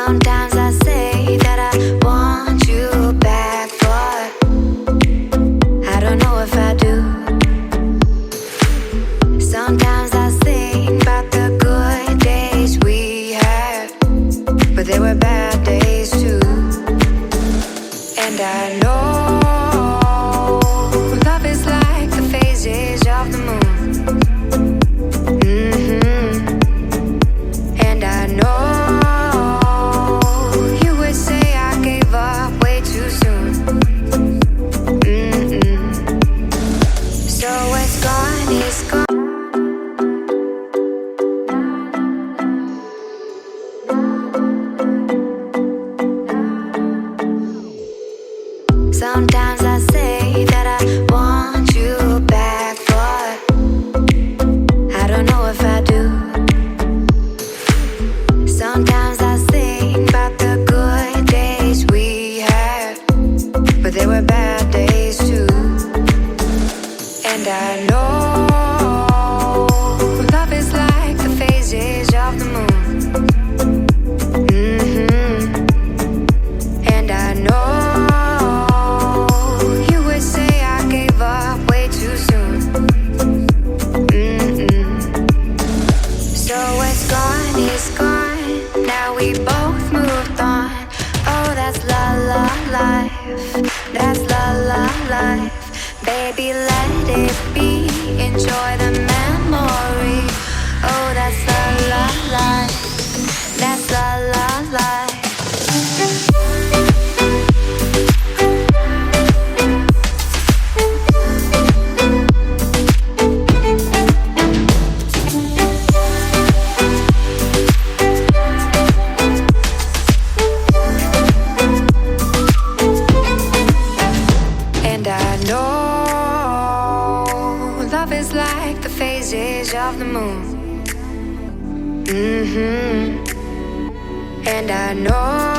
Sometimes I say that I want you back, but I don't know if I do. Sometimes I think about the good days we had, but there were bad days too. And I know love is like the phases of the moon. And I know you would say I gave up way too soon. So it's gone, it's gone. Sometimes I say that I want you back, but I don't know if I do. Sometimes I think about the good days we had, but there were bad days too. And I know love is like the phases of the moon. And I know you would say I gave up way too soon. So it's gone, it's gone. Now we both moved on. Oh, that's la la life. That's la la life. Baby, let it be. Enjoy the memory. Oh, that's la la life. That's la la life. And I know love is like the phases of the moon. And I know